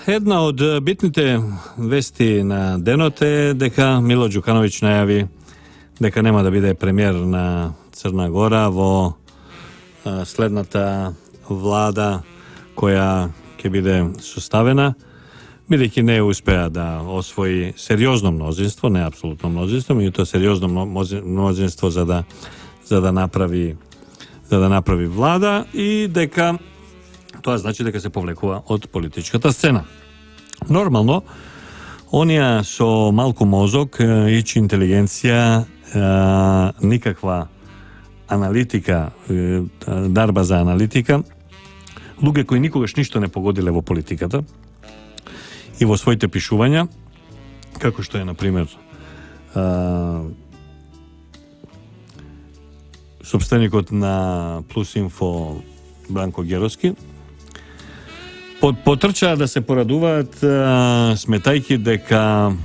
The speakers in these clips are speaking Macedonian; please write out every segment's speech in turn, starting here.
Една од битните вести на денот е дека Мило Ѓукановиќ најави дека нема да биде премиер на Црна Гора во следната влада која ќе биде составена, бидејќи не успеа да освои сериозно мнозинство, не апсолутно мнозинство, меѓутоа сериозно мнозинство за да направи влада и дека тоа значи дека се повлекува од политичката сцена. Нормално, оние со малку мозок и интелигенција, никаква аналитика, дарба за аналитика, луѓе кои никогаш ништо не погодиле во политиката и во своите пишувања, како што е, например, собственикот на Плюс Инфо Бранко Геровски, потрчаа да се порадуваат, сметајќи дека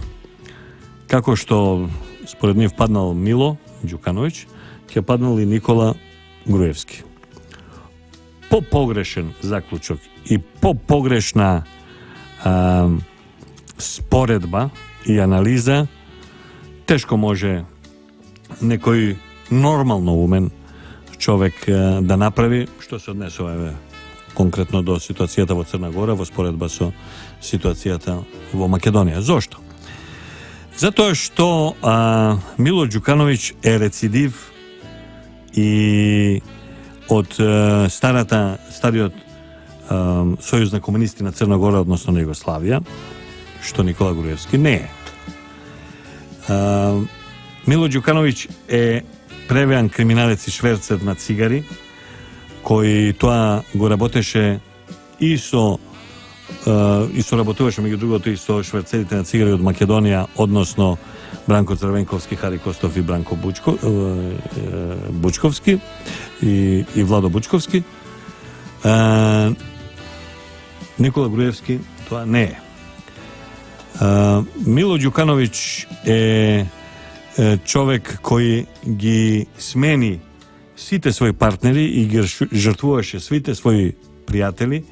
како што според нив паднал Мило Ѓукановиќ, ќе паднал и Никола Груевски. По-погрешен заклучок и по-погрешна споредба и анализа тешко може некој нормално умен човек да направи, што се однесува конкретно до ситуацијата во Црна Гора во споредба со ситуацијата во Македонија. Зошто? Затоа што Мило Ѓукановиќ е рецидив и од стариот Сојуз на комунисти на Црна Гора, односно на Југославија, што Никола Груевски не е. Мило Ѓукановиќ е превеан криминалец и шверцер на цигари, кој тоа го работеше и соработуваше меѓу другото и со шверцерите на цигари од Македонија, односно Бранко Црвенковски, Хари Костов и Бранко Бучковски и Владо Бучковски. Никола Груевски тоа не е. Мило Ѓукановиќ е човек кој ги смени сите своји партнери и ги жртвуваше сите своји пријатели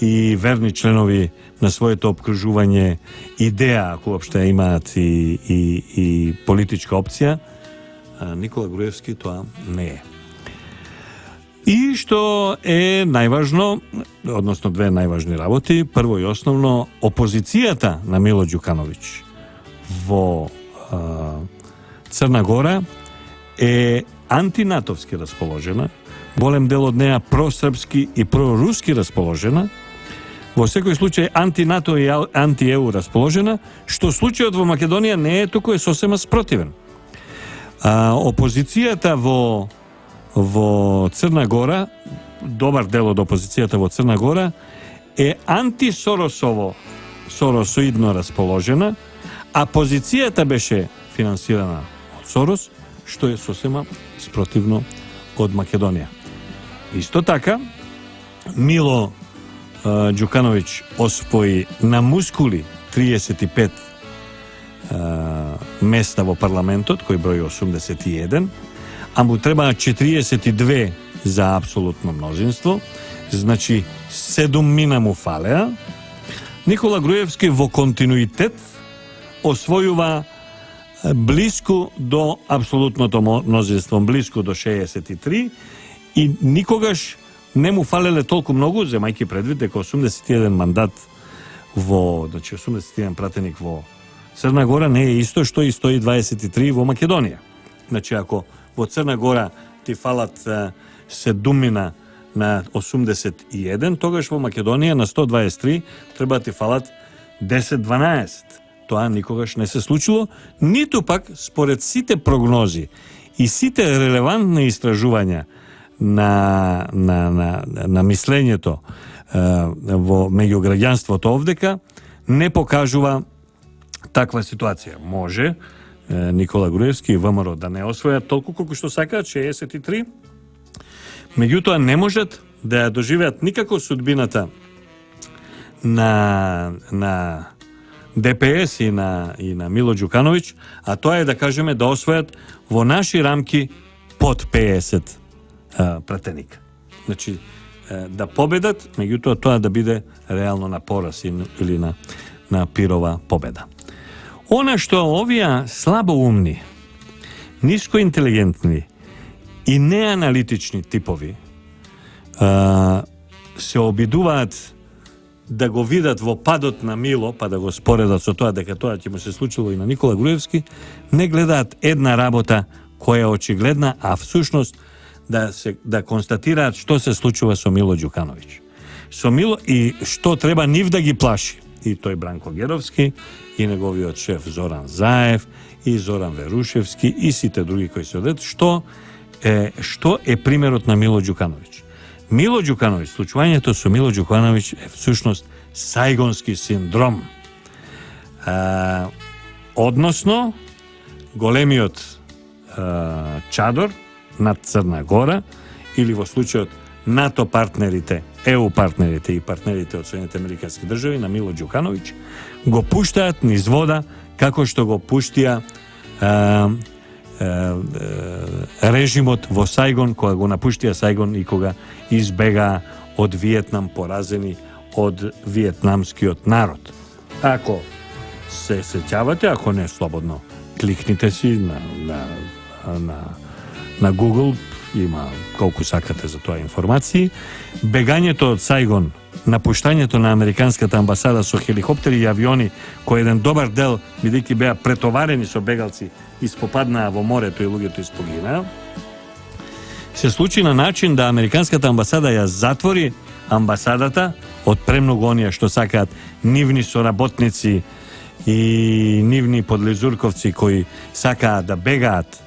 и верни членови на своето обкружување, идеја, ако уопште имаат и политичка опција. Никола Груевски тоа не е. И што е најважно, односно две најважни работи, прво и основно, опозицијата на Мило Ѓукановиќ во Црна Гора е антинатовски расположена, голем дел од неа просрпски и проруски расположена, во секој случај антинато и анти-ЕУ расположена, што случајот во Македонија не е туку, е сосема спротивен. Опозицијата во Црна Гора, добар дел од опозицијата во Црна Гора е антисоросоидно расположена, а позицијата беше финансирана од Сорос, што е сосема спротивно од Македонија. Исто така, Мило Ѓукановиќ освои на мускули 35 места во парламентот, кој брои 81, а му требаа 42 за апсолутно мнозинство, значи 7 му фалеа. Никола Груевски во континуитет освојува блиску до апсолутното мнозинство, блиску до 63, и никогаш не му фалеле толку многу, земајќи предвид дека 81 мандат значи 81 пратеник во Црна Гора не е исто што и 123 во Македонија. Значи, ако во Црна Гора ти фалат 7 на 81, тогаш во Македонија на 123 треба ти фалат 10-12. Тоа никогаш не се случило, ниту пак според сите прогнози и сите релевантни истражувања на мислењето во меѓу граѓанството овдека не покажува таква ситуација. Може Никола Груевски и ВМРО да не освојат толку колку што сакаат, 63, меѓутоа не можат да ја доживеат никако судбината на ДПС и на Мило Ѓукановиќ, а тоа е да кажеме да освојат во наши рамки под 50 пратеника. Значи, da победат, меѓутоа тоа да биде реално на пораз или на пирова победа. Она што овие слабоумни, нискоинтелигентни и неаналитични типови се обидуваат да го видат во падот на Мило, па да го споредат со тоа дека тоа ќе му се случило и на Никола Груевски, не гледаат една работа која е очигледна, а всушност да констатираат што се случува со Мило Ѓукановиќ. Со Мило и што треба нив да ги плаши. И тој Бранко Геровски, и неговиот шеф Зоран Заев, и Зоран Верушевски, и сите други кои се одат, што е примерот на Мило Ѓукановиќ. Мило Ѓукановиќ, случувањето со Мило Ѓукановиќ е всушност Сајгонски синдром. Односно, големиот чадор над Црна Гора, или во случајот НАТО партнерите, ЕУ партнерите и партнерите од Соединените Американски држави на Мило Ѓукановиќ, го пуштаат низ вода како што го пуштија режимот во Сајгон, кога го напуштија Сајгон и кога избега од Виетнам, поразени од виетнамскиот народ. Ако се сеќавате, ако не, слободно кликните си на Google, има колку сакате за тоа информации. Бегањето од Сајгон, напуштањето на американската амбасада со хеликоптери и авиони, кој еден добар дел, бидејќи беа претоварени со бегалци, испопаднаа во морето и луѓето испогинаа, се случи на начин да американската амбасада ја затвори амбасадата од премногу оние што сакаат нивни соработници и нивни подлизурковци кои сакаат да бегаат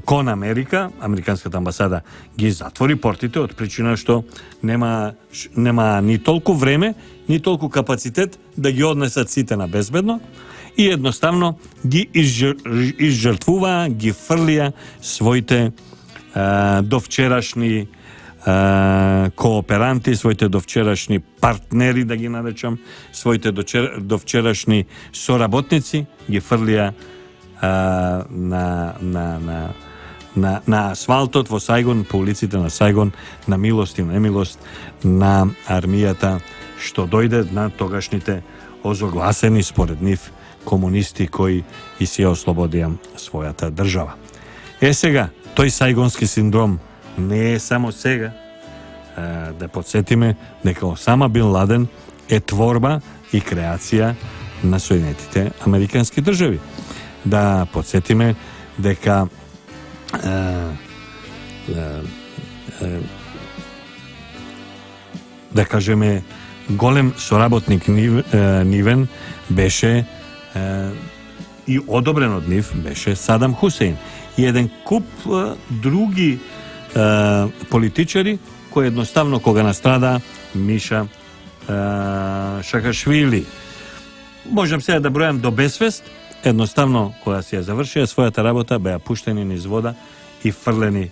кон Америка. Американската амбасада ги затвори портите од причина што нема ни толку време, ни толку капацитет да ги однесат сите на безбедно и едноставно ги изжртвуваа, ги фрлија своите довчерашни кооперанти, своите довчерашни партнери, да ги наречам, своите довчерашни соработници, ги фрлија на асфалтот во Сајгон, по улиците на Сајгон, на милост и немилост на армијата што дојде на тогашните озогласени според нив комунисти кои и се ослободија својата држава. Сега, тој Сајгонски синдром не е само сега. Да подсетиме дека Осама Бин Ладен е творба и креација на Соединетите Американски држави. Да подсетиме дека да кажеме голем соработник нивен беше и одобрен од нив беше Садам Хусеин и еден куп други политичари кои едноставно кога настрада Миша Шакашвили. Можам сега да бројам до безвест, едноставно кога си ја завршија својата работа беа пуштени низ вода и фрлени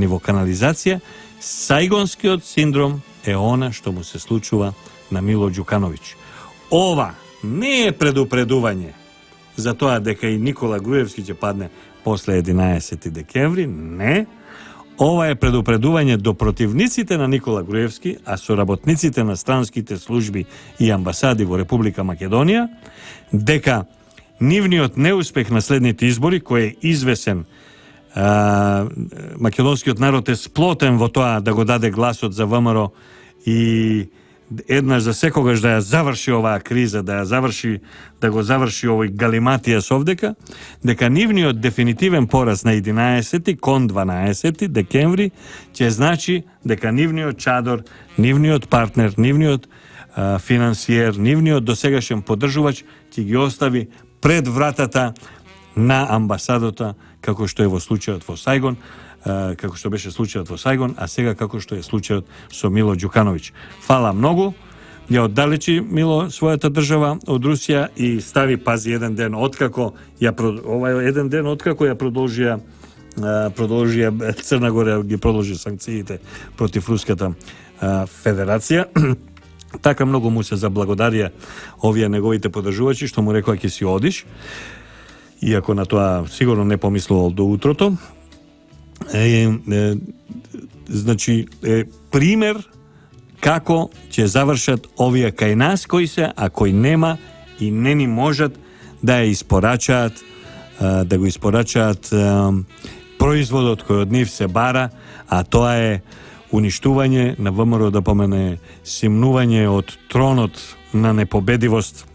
во канализација. Сајгонскиот синдром е она што му се случува на Мило Ѓукановиќ. Ова не е предупредување за тоа дека и Никола Груевски ќе падне после 11 декември, не. Ова е предупредување до противниците на Никола Груевски, а соработниците на странските служби и амбасади во Република Македонија, дека нивниот неуспех на следните избори, кој е извесен, македонскиот народ е сплотен во тоа да го даде гласот за ВМРО и еднаш за секогаш да ја заврши оваа криза, да го заврши овој галиматија совдека, дека нивниот дефинитивен пораз на 11 кон 12 декември ќе значи дека нивниот чадор, нивниот партнер, нивниот финансиер, нивниот досегашен поддржувач ќе ги остави пред вратата на амбасадата, како што е во случајот во Сајгон, како што беше случајот во Сајгон, а сега како што е случајот со Мило Ѓукановиќ. Фала многу, ја оддалечи Мило својата држава од Русија и стави, пази, еден ден откако ја продолжија Црна Гора ги продолжи санкциите против Руската Федерација. Така многу му се заблагодарија овие неговите поддржувачи што му рекоа ќе си одиш, иако на тоа сигурно не помислувал до утрото. Значи, пример како ќе завршат овие кај нас кои се, а кои нема и не ни можат да ја испорачаат, да го испорачаат производот кој од нив се бара, а тоа е уништување на ВМРО, да помене симнување од тронот на непобедивост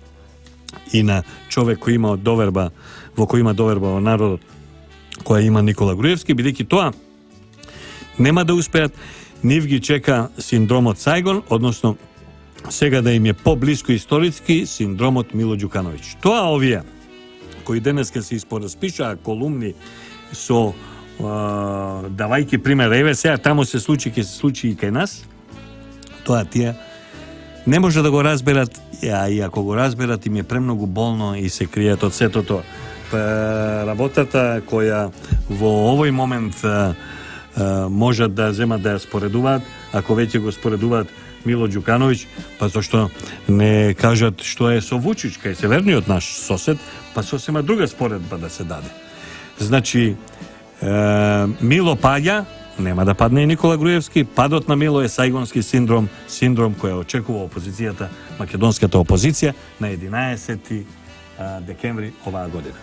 и на човек кој има доверба, во кој има доверба во народот, која има Никола Груевски, бидејќи тоа нема да успеат. Нив ги чека синдромот Сајгон, односно сега да им е поблиско историски синдромот Мило Ѓукановиќ. Тоа овие кои денеска се испораспишаа колумни со давајќи пример, еве сега таму се случи, ќе се случи и кај нас, тоа тие не може да го разберат, и ако го разберат им е премногу болно и се кријат од сето тоа. Работата која во овој момент можат да земат да ја споредуваат, ако веќе го споредуваат Мило Ѓукановиќ, па зашто не кажат што е со Вучич, кај северниот наш сосед, па сосема друга споредба да се даде. Значи, Мило паѓа, нема да падне и Никола Груевски, падот на Мило е Сајгонски синдром, синдром која очекува опозицијата, македонската опозиција, на 11. декември оваа година.